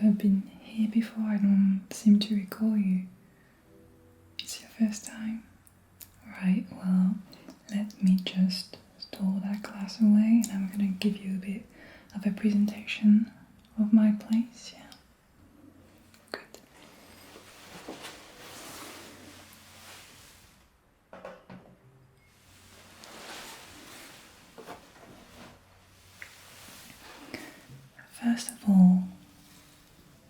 never been here before? I don't seem to recall you. It's your first time? Right, well, let me just store that glass away and I'm gonna give you a bit of a presentation of my place, yeah. Good. First of all,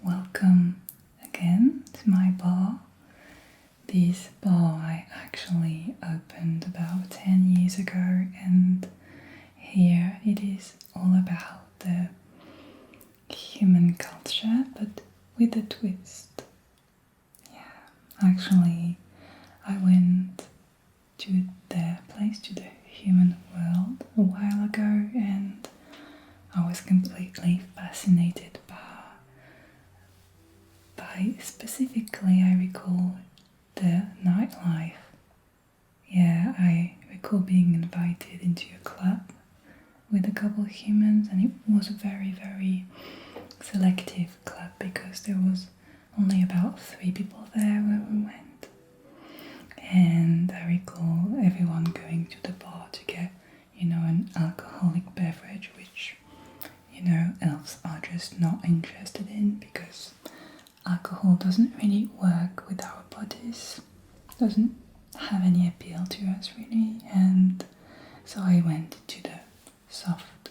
welcome again to my bar. This bar I actually opened about 10 years ago, and here it is all about the human culture, but with a twist. Yeah, actually I went to the place, to the human world a while ago, and I was completely fascinated by specifically, I recall, the nightlife. Yeah, I recall being invited into a club with a couple of humans, and it was a very, very selective club because there was only about 3 people there where we went. And I recall everyone going to the bar to get, an alcoholic beverage, which, elves are just not interested in because alcohol doesn't really work with our bodies, doesn't have any appeal to us really. And so I went to the soft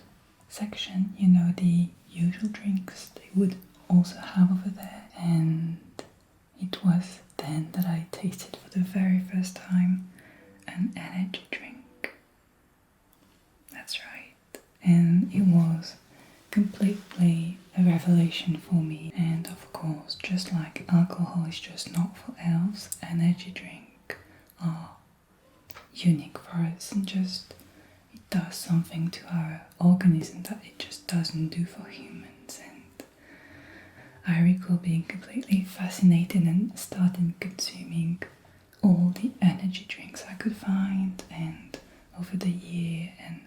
section, the usual drinks they would also have over there, and it was then that I tasted for the very first time an energy drink. That's right. And it was completely a revelation for me. And of course, just like alcohol is just not for elves, energy drink are unique for us, and just it does something to our organism that it just doesn't do for humans. And I recall being completely fascinated and started consuming all the energy drinks I could find, and over the year, and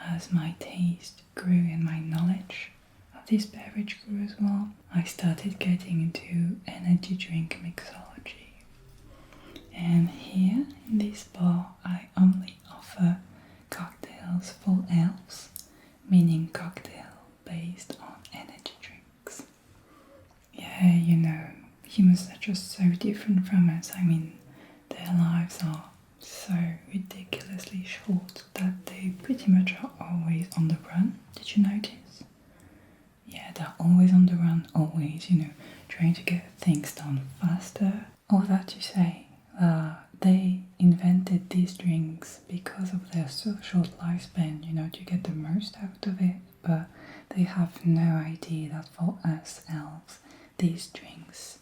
as my taste grew and my knowledge of this beverage grew as well, I started getting into energy drink mixology. And here in this bar I only offer cocktails for elves, meaning cocktail based on energy drinks. Yeah, humans are just so different from us. I mean, their lives are so ridiculously short that they pretty much are always on the run. Did you notice? Yeah, they're always on the run, always, trying to get things done faster. All that to say, they invented these drinks because of their so short lifespan, to get the most out of it, but they have no idea that for us elves, these drinks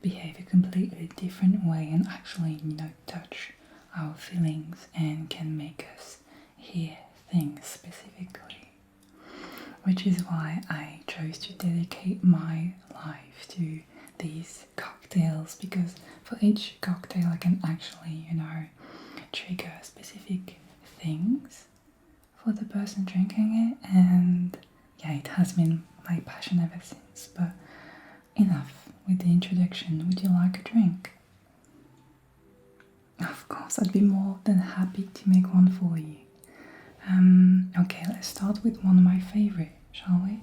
behave a completely different way and actually, touch our feelings and can make us hear things specifically. Which is why I chose to dedicate my life to these cocktails, because for each cocktail I can actually, trigger specific things for the person drinking it. And yeah, it has been my passion ever since. But enough with the introduction. Would you like a drink? Of course, I'd be more than happy to make one for you. Okay, let's start with one of my favorite, shall we?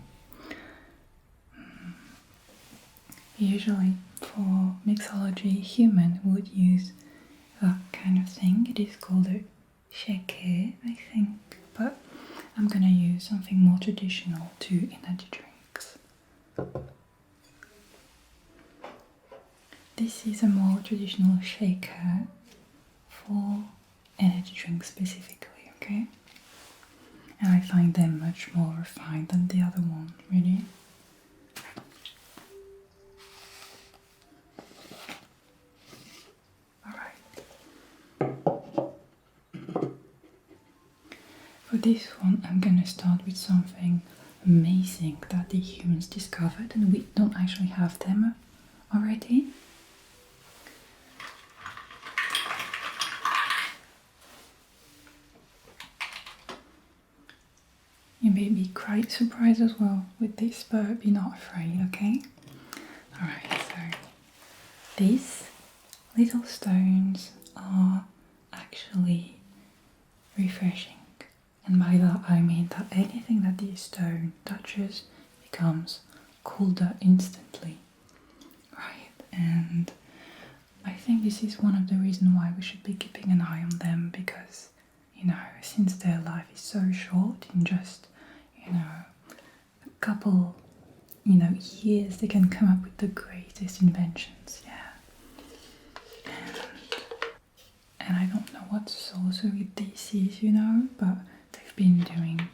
Usually for mixology, human would use that kind of thing. It is called a shaker, I think, but I'm gonna use something more traditional to energy drinks. This is a more traditional shaker for energy drinks specifically, okay? And I find them much more refined than the other one, really. For this one, I'm gonna start with something amazing that the humans discovered, and we don't actually have them already. You may be quite surprised as well with this, but be not afraid, okay? Alright, so these little stones are actually refreshing. And by that I mean that anything that this stone touches becomes colder instantly. Right? And I think this is one of the reasons why we should be keeping an eye on them, because, since their life is so short, in just, a couple, years, they can come up with the greatest inventions, yeah. And I don't know what sorcery with this is, but they've been doing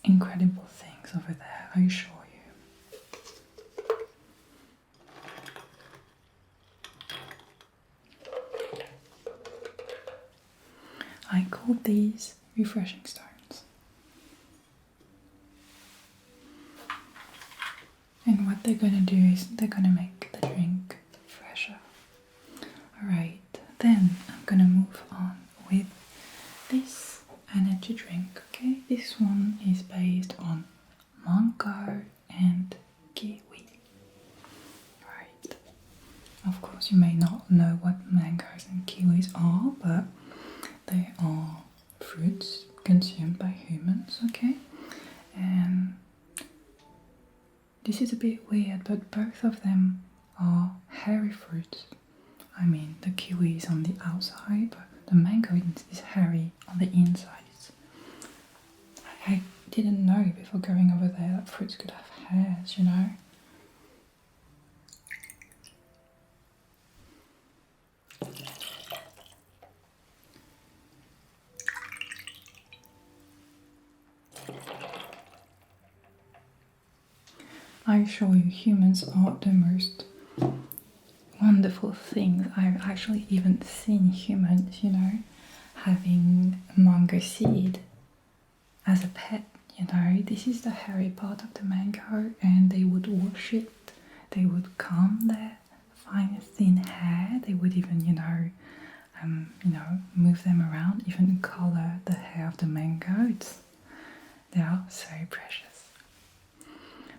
incredible things over there, I assure you. I call these refreshing stones. And what they're gonna do is they're gonna make the drink fresher. Alright, then I'm gonna move on with this energy drink, okay? This one is based on mango and kiwi. Right. Of course, you may not know what mangoes and kiwis are, but they are fruits consumed by humans, okay? And this is a bit weird, but both of them are hairy fruits. I mean, the kiwi is on the outside, but the mango is hairy on the inside. I didn't know before going over there that fruits could have hairs, I assure you, humans are the most wonderful things. I've actually even seen humans, having mango seed as a pet, This is the hairy part of the mango, and they would wash it, they would comb their fine thin hair, they would even, move them around, even color the hair of the mango. They are so precious.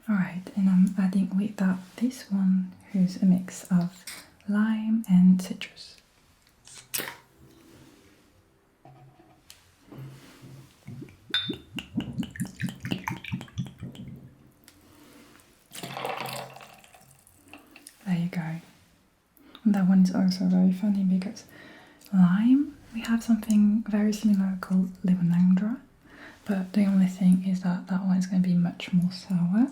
Alright, and I'm adding with that this one, who's a mix of lime and citrus. There you go. And that one is also very funny because lime, we have something very similar called limonandra, but the only thing is that that one is going to be much more sour.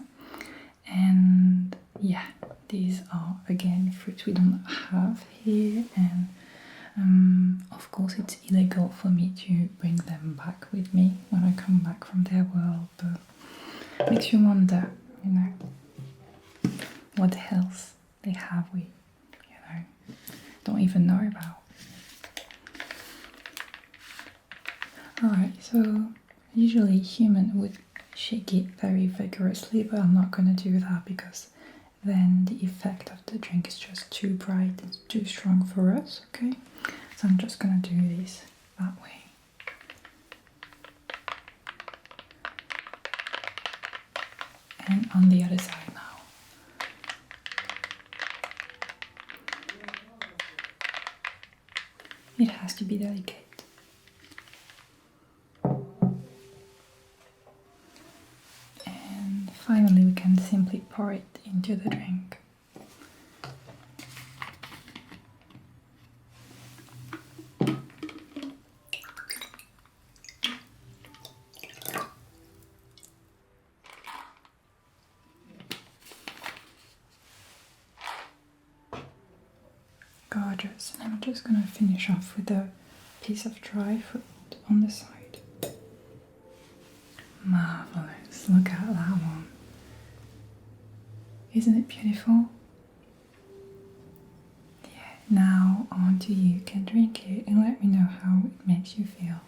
And yeah, these are again fruits we don't have here, and of course it's illegal for me to bring them back with me when I come back from their world, but makes you wonder, what else they have we, don't even know about. Alright, so usually human would shake it very vigorously, but I'm not going to do that because then the effect of the drink is just too bright and too strong for us, okay? So I'm just going to do this that way. And on the other side now. It has to be delicate. Finally, we can simply pour it into the drink. Gorgeous. And I'm just going to finish off with a piece of dry fruit on the side. Marvelous. Look at that one. Isn't it beautiful? Yeah, now on to you. Can drink it and let me know how it makes you feel.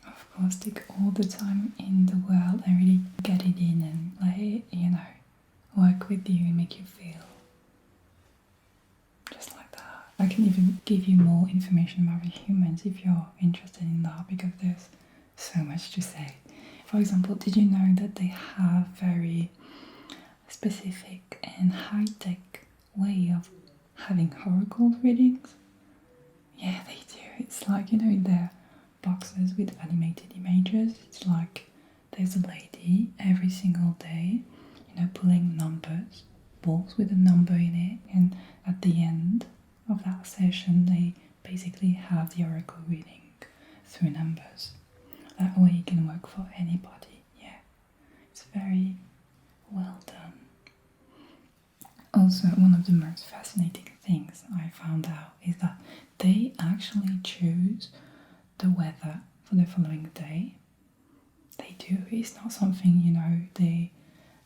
Of course, take all the time in the world and really get it in and let it, work with you and make you feel just like that. I can even give you more information about the humans if you're interested in that, because there's so much to say. For example, did you know that they have very specific and high-tech way of having oracle readings? Yeah, they do. It's like, in their boxes with animated images, it's like there's a lady every single day, pulling numbers, balls with a number in it, and at the end of that session, they basically have the oracle reading through numbers. That way it can work for anybody. Yeah, it's very well done. Also, one of the most fascinating things I found out is that they actually choose the weather for the following day. They do. It's not something, they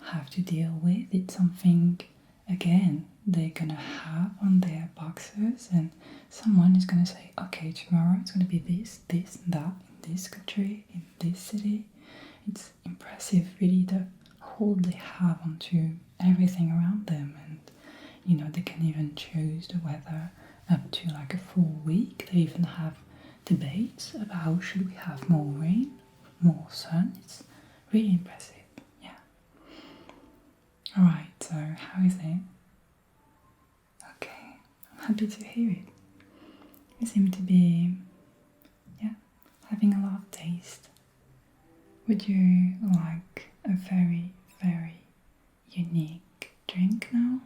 have to deal with. It's something, again, they're gonna have on their boxes, and someone is gonna say, okay, tomorrow it's gonna be this, this, and that, in this country, in this city. It's impressive, really, the hold they have onto everything around them, and they can even choose the weather up to like a full week. They even have debates about should we have more rain, more sun. It's really impressive. Yeah. Alright, so how is it? Okay, I'm happy to hear it. You seem to be having a lot of taste. Would you like a very, very unique drink now?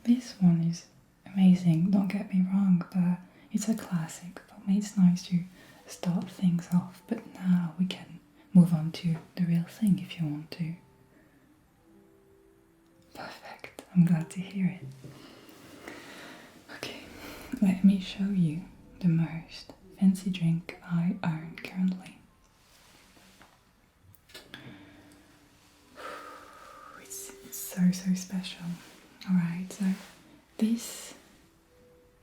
This one is amazing, don't get me wrong, but it's a classic. For me it's nice to start things off, but now we can move on to the real thing if you want to. Perfect, I'm glad to hear it. Okay, let me show you the most fancy drink I own currently. It's so special. Alright, so this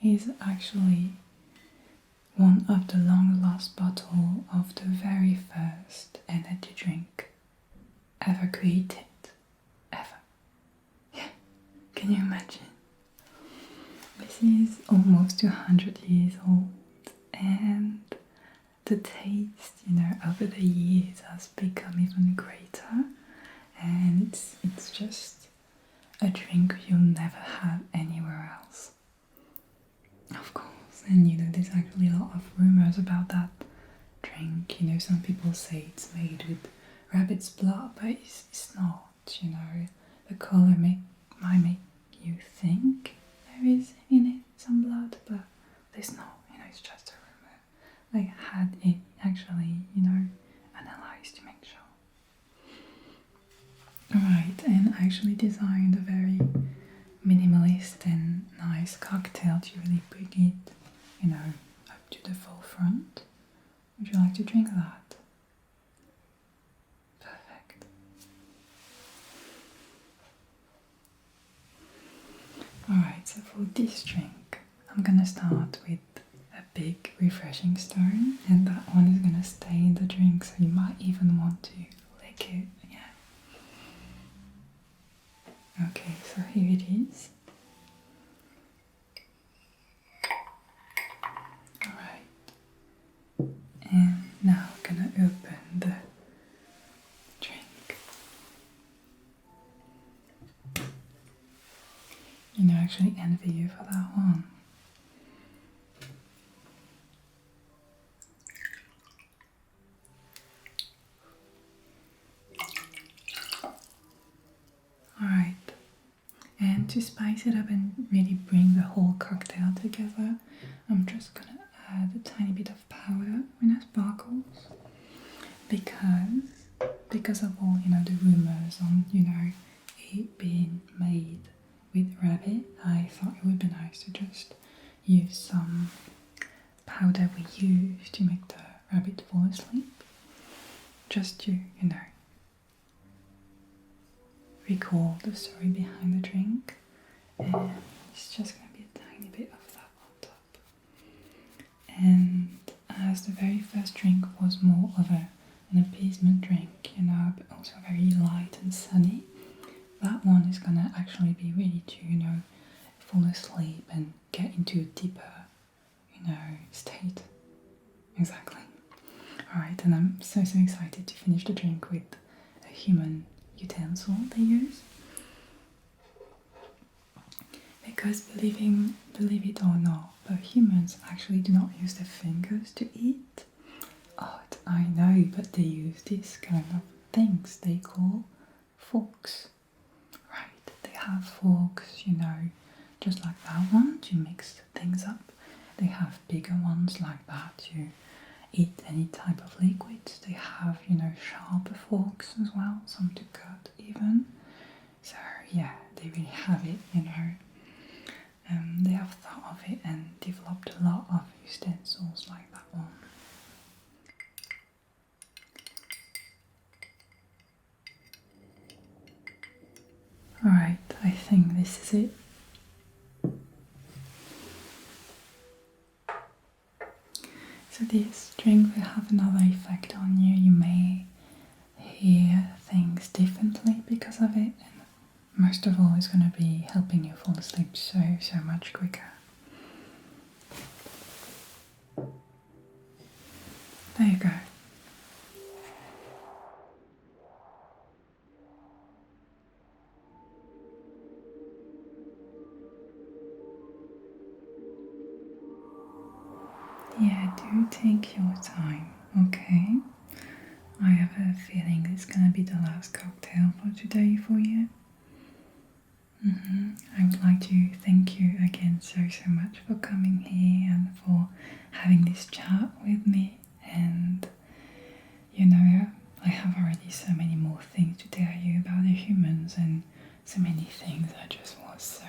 is actually one of the long lost bottle of the very first energy drink ever created. Ever. Yeah, can you imagine? This is almost 200 years old, and the taste, over the years has become even greater, and it's just a drink you'll never have anywhere else. Of course, and there's actually a lot of rumors about that drink. Some people say it's made with rabbit's blood, but it's not. The colour might make you think there is in it some blood, but there's not. It's just a rumor. They had it actually, analysed to make sure. Alright, and I actually designed a very minimalist and nice cocktail to really bring it, up to the forefront. Would you like to drink that? Perfect. Alright, so for this drink, I'm gonna start with a big refreshing stone, and that one is gonna stay in the drink, so you might even want to lick it. Okay, so here it is. Alright. And now I'm gonna open the drink. I actually envy you for that one. Alright. And to spice it up and really bring the whole cocktail together, I'm just gonna add a tiny bit of powder when it sparkles, because of all the rumors on it being made with rabbit. I thought it would be nice to just use some powder we use to make the rabbit fall asleep, just to recall the story behind the drink, and it's just going to be a tiny bit of that on top. And as the very first drink was more of an appeasement drink, but also very light and sunny, that is gonna actually be ready to, fall asleep and get into a deeper, state. Exactly. Alright, and I'm so excited to finish the drink with a human utensil they use. Because believe it or not, but humans actually do not use their fingers to eat. Oh, I know, but they use this kind of things they call forks. Right, they have forks, just like that one to mix things up. They have bigger ones like that to eat any type of liquids. They have, sharper forks as well, some to cut even. So yeah, they really have it, They have thought of it and developed a lot of utensils like that one. Alright, I think this is it. So this drink will have another effect on you. You may hear things differently because of it, and most of all it's going to be helping you fall asleep so much quicker. There you go. Yeah, do take your time, okay? I have a feeling it's gonna be the last cocktail for today for you. I would like to thank you again so much for coming here and for having this chat with me. And I have already so many more things to tell you about the humans, and so many things I just was so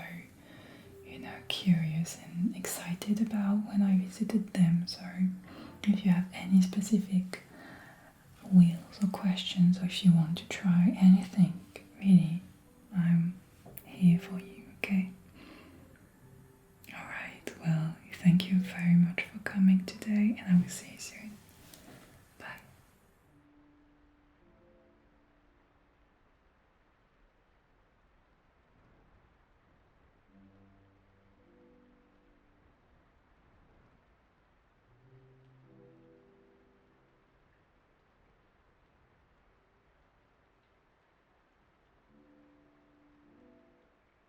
curious and excited about when I visited them. So if you have any specific wheels or questions, or if you want to try anything,